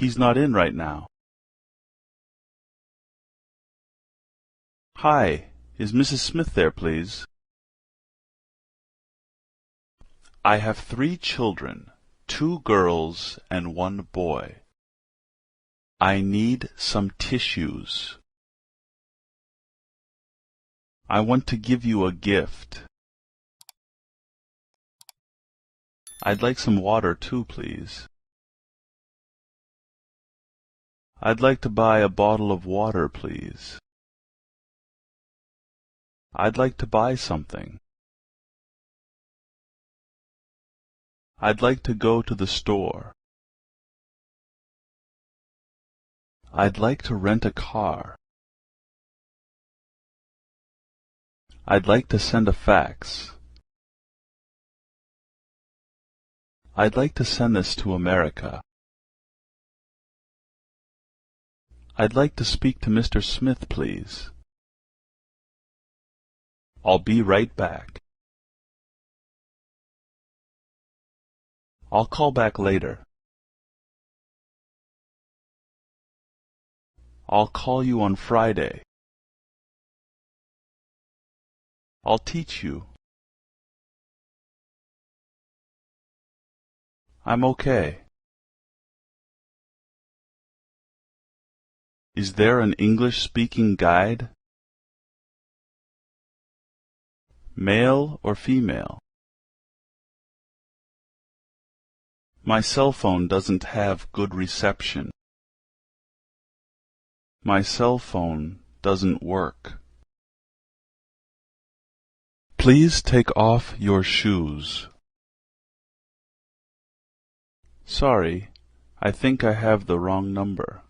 He's not in right now. Hi, is Mrs. Smith there, please? I have 3 children, 2 girls and 1 boy. I need some tissues. I want to give you a gift. I'd like some water too, please. I'd like to buy a bottle of water, please. I'd like to buy something. I'd like to go to the store. I'd like to rent a car. I'd like to send a fax. I'd like to send this to America. I'd like to speak to Mr. Smith, please. I'll be right back. I'll call back later. I'll call you on Friday. I'll teach you. I'm okay. Is there an English-speaking guide? Male or female? My cell phone doesn't have good reception. My cell phone doesn't work. Please take off your shoes. Sorry, I think I have the wrong number.